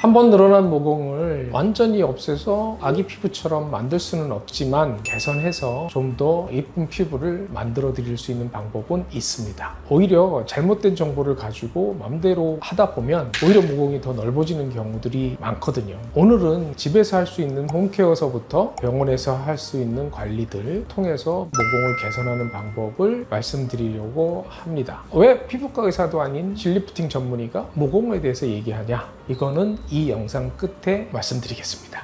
한 번 늘어난 모공을 완전히 없애서 아기 피부처럼 만들 수는 없지만 개선해서 좀 더 예쁜 피부를 만들어 드릴 수 있는 방법은 있습니다. 오히려 잘못된 정보를 가지고 맘대로 하다 보면 오히려 모공이 더 넓어지는 경우들이 많거든요. 오늘은 집에서 할 수 있는 홈케어서부터 병원에서 할 수 있는 관리들 통해서 모공을 개선하는 방법을 말씀드리려고 합니다. 왜 피부과 의사도 아닌 실리프팅 전문의가 모공에 대해서 얘기하냐? 이거는 이 영상 끝에 말씀드리겠습니다.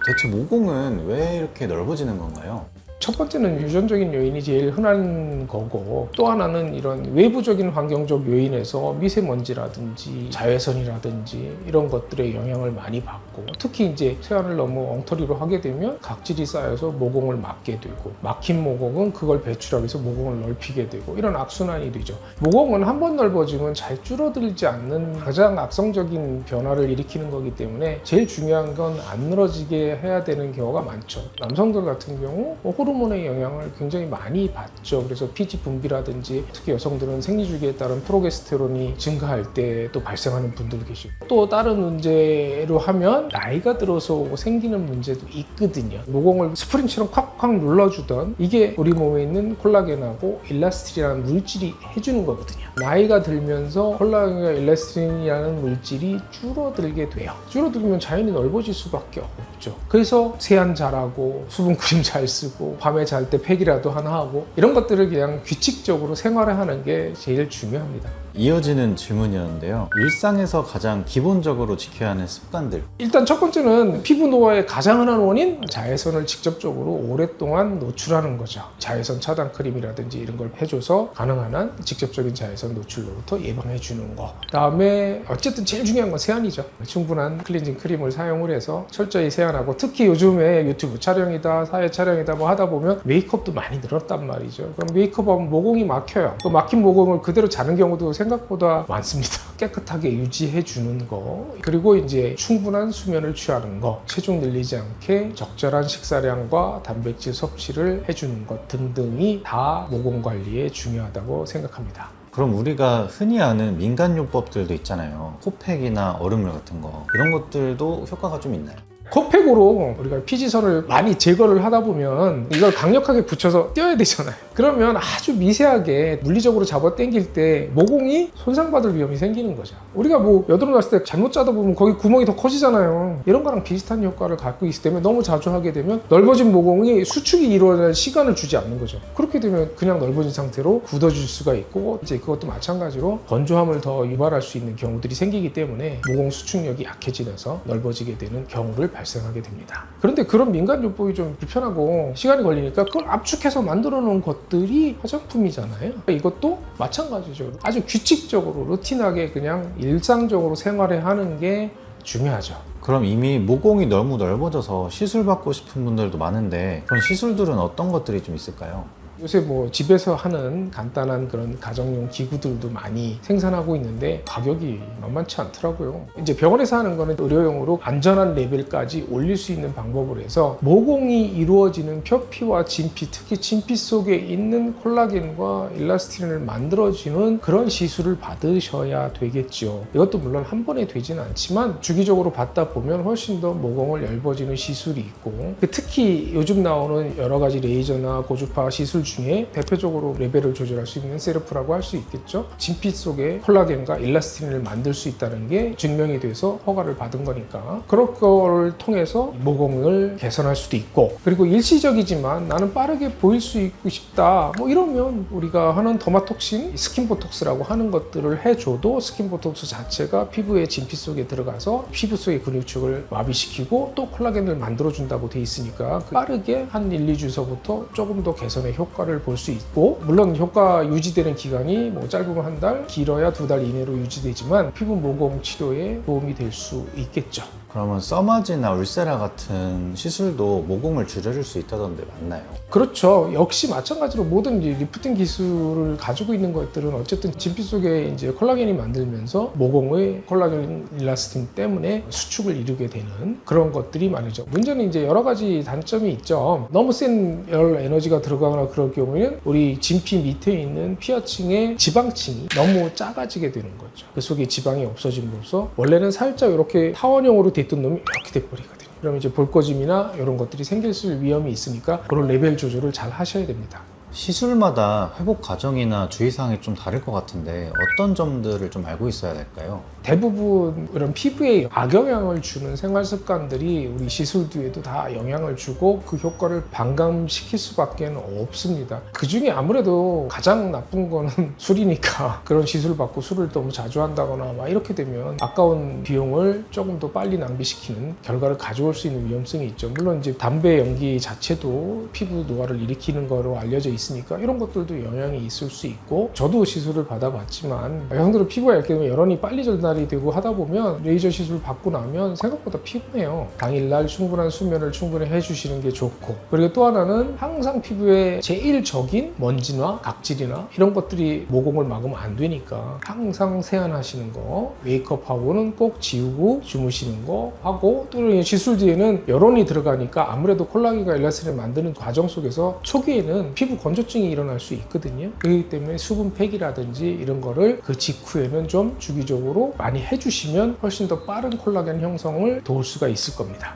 대체 모공은 왜 이렇게 넓어지는 건가요? 첫 번째는 유전적인 요인이 제일 흔한 거고, 또 하나는 이런 외부적인 환경적 요인에서 미세먼지라든지 자외선이라든지 이런 것들의 영향을 많이 받고, 특히 이제 세안을 너무 엉터리로 하게 되면 각질이 쌓여서 모공을 막게 되고, 막힌 모공은 그걸 배출하기 위해서 모공을 넓히게 되고, 이런 악순환이 되죠. 모공은 한 번 넓어지면 잘 줄어들지 않는 가장 악성적인 변화를 일으키는 거기 때문에 제일 중요한 건 안 늘어지게 해야 되는 경우가 많죠. 남성들 같은 경우 호르몬의 영향을 굉장히 많이 받죠. 그래서 피지 분비라든지 특히 여성들은 생리주기에 따른 프로게스테론이 증가할 때 또 발생하는 분들도 계시고, 또 다른 문제로 하면 나이가 들어서 생기는 문제도 있거든요. 모공을 스프링처럼 콱콱 눌러주던 이게 우리 몸에 있는 콜라겐하고 일라스틴이라는 물질이 해주는 거거든요. 나이가 들면서 콜라겐과 일라스틴이라는 물질이 줄어들게 돼요. 줄어들면 자연히 넓어질 수밖에 없죠. 그래서 세안 잘하고 수분 크림 잘 쓰고 밤에 잘 때 팩이라도 하나 하고 이런 것들을 그냥 규칙적으로 생활을 하는 게 제일 중요합니다. 이어지는 질문이었는데요. 일상에서 가장 기본적으로 지켜야 하는 습관들. 일단 첫 번째는 피부 노화의 가장 흔한 원인, 자외선을 직접적으로 오랫동안 노출하는 거죠. 자외선 차단 크림이라든지 이런 걸 해줘서 가능한 한 직접적인 자외선 노출로부터 예방해 주는 거. 다음에 어쨌든 제일 중요한 건 세안이죠. 충분한 클렌징 크림을 사용을 해서 철저히 세안하고, 특히 요즘에 유튜브 촬영이다 사회 촬영이다 뭐 하다 보면 메이크업도 많이 늘었단 말이죠. 그럼 메이크업하면 모공이 막혀요. 또 막힌 모공을 그대로 자는 경우도 생각보다 많습니다. 깨끗하게 유지해 주는 거, 그리고 이제 충분한 수면을 취하는 거, 체중 늘리지 않게 적절한 식사량과 단백질 섭취를 해주는 것 등등이 다 모공 관리에 중요하다고 생각합니다. 그럼 우리가 흔히 아는 민간요법들도 있잖아요. 코팩이나 얼음물 같은 거, 이런 것들도 효과가 좀 있나요? 코팩으로 우리가 피지선을 많이 제거를 하다 보면 이걸 강력하게 붙여서 떼어야 되잖아요. 그러면 아주 미세하게 물리적으로 잡아 당길 때 모공이 손상받을 위험이 생기는 거죠. 우리가 뭐 여드름 났을 때 잘못 짜다 보면 거기 구멍이 더 커지잖아요. 이런 거랑 비슷한 효과를 갖고 있기 때문에 너무 자주 하게 되면 넓어진 모공이 수축이 이루어질 시간을 주지 않는 거죠. 그렇게 되면 그냥 넓어진 상태로 굳어질 수가 있고, 이제 그것도 마찬가지로 건조함을 더 유발할 수 있는 경우들이 생기기 때문에 모공 수축력이 약해지면서 넓어지게 되는 경우를 발생하게 됩니다. 그런데 그런 민간요법이 좀 불편하고 시간이 걸리니까 그걸 압축해서 만들어 놓은 것들이 화장품이잖아요. 이것도 마찬가지죠. 아주 규칙적으로 루틴하게 그냥 일상적으로 생활을 하는 게 중요하죠. 그럼 이미 모공이 너무 넓어져서 시술 받고 싶은 분들도 많은데, 그런 시술들은 어떤 것들이 좀 있을까요? 요새 뭐 집에서 하는 간단한 그런 가정용 기구들도 많이 생산하고 있는데 가격이 만만치 않더라고요. 이제 병원에서 하는 거는 의료용으로 안전한 레벨까지 올릴 수 있는 방법을 해서 모공이 이루어지는 표피와 진피, 특히 진피 속에 있는 콜라겐과 일라스틴을 만들어주는 그런 시술을 받으셔야 되겠죠. 이것도 물론 한 번에 되지는 않지만 주기적으로 받다 보면 훨씬 더 모공을 얇아지는 시술이 있고, 특히 요즘 나오는 여러 가지 레이저나 고주파 시술 중에 대표적으로 레벨을 조절할 수 있는 세르프라고 할 수 있겠죠. 진피 속에 콜라겐과 일라스틴을 만들 수 있다는 게 증명이 돼서 허가를 받은 거니까 그런 걸 통해서 모공을 개선할 수도 있고, 그리고 일시적이지만 나는 빠르게 보일 수 있고 싶다 뭐 이러면 우리가 하는 더마톡신, 스킨보톡스라고 하는 것들을 해줘도 스킨보톡스 자체가 피부의 진피 속에 들어가서 피부 속의 근육축을 마비시키고 또 콜라겐을 만들어준다고 돼 있으니까 빠르게 한 1, 2주서부터 조금 더 개선의 효과를 볼 수 있고, 물론 효과 유지되는 기간이 뭐 짧으면 한 달, 길어야 2달 이내로 유지되지만 피부 모공 치료에 도움이 될 수 있겠죠. 그러면 써마지나 울세라 같은 시술도 모공을 줄여줄 수 있다던데 맞나요? 그렇죠. 역시 마찬가지로 모든 이 리프팅 기술을 가지고 있는 것들은 어쨌든 진피 속에 이제 콜라겐이 만들면서 모공의 콜라겐 일라스틴 때문에 수축을 이루게 되는 그런 것들이 많으죠. 문제는 이제 여러 가지 단점이 있죠. 너무 센 열 에너지가 들어가거나 그럴 경우에는 우리 진피 밑에 있는 피하층의 지방층이 너무 작아지게 되는 거죠. 그 속에 지방이 없어짐으로써 원래는 살짝 이렇게 타원형으로 됐던 놈이 이렇게 돼버리거든요. 그러면 이제 볼거짐이나 이런 것들이 생길 위험이 있으니까 그런 레벨 조절을 잘 하셔야 됩니다. 시술마다 회복 과정이나 주의사항이 좀 다를 것 같은데 어떤 점들을 좀 알고 있어야 될까요? 대부분 이런 피부에 악영향을 주는 생활 습관들이 우리 시술 뒤에도 다 영향을 주고 그 효과를 반감시킬 수밖에 없습니다. 그 중에 아무래도 가장 나쁜 거는 술이니까 그런 시술 받고 술을 너무 자주 한다거나 막 이렇게 되면 아까운 비용을 조금 더 빨리 낭비시키는 결과를 가져올 수 있는 위험성이 있죠. 물론 이제 담배 연기 자체도 피부 노화를 일으키는 거로 알려져 있으니까 이런 것들도 영향이 있을 수 있고 저도 시술을 받아봤지만 여성들은 피부가 얇게 되면 열원이 빨리 전달이 되고 하다 보면 레이저 시술 받고 나면 생각보다 피곤해요. 당일날 충분한 수면을 충분히 해주시는 게 좋고 그리고 또 하나는 항상 피부에 제일 적인 먼지나 각질이나 이런 것들이 모공을 막으면 안 되니까 항상 세안하시는 거 메이크업하고는 꼭 지우고 주무시는 거 하고 또 시술 뒤에는 열원이 들어가니까 아무래도 콜라겐과 엘라스틴을 만드는 과정 속에서 초기에는 피부 건조증이 일어날 수 있거든요. 그렇기 때문에 수분팩이라든지 이런 거를 그 직후에는 좀 주기적으로 많이 해주시면 훨씬 더 빠른 콜라겐 형성을 도울 수가 있을 겁니다.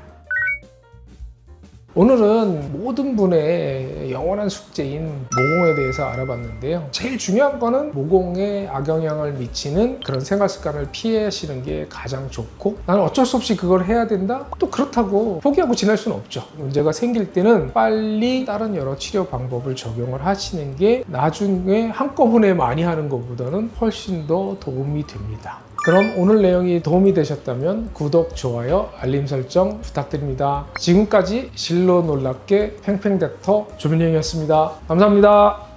오늘은 모든 분의 영원한 숙제인 모공에 대해서 알아봤는데요. 제일 중요한 거는 모공에 악영향을 미치는 그런 생활 습관을 피하시는 게 가장 좋고 나는 어쩔 수 없이 그걸 해야 된다? 또 그렇다고 포기하고 지낼 수는 없죠. 문제가 생길 때는 빨리 다른 여러 치료 방법을 적용을 하시는 게 나중에 한꺼번에 많이 하는 것보다는 훨씬 더 도움이 됩니다. 그럼 오늘 내용이 도움이 되셨다면 구독, 좋아요, 알림 설정 부탁드립니다. 지금까지 실로 놀랍게 팽팽 닥터 조민영이었습니다. 감사합니다.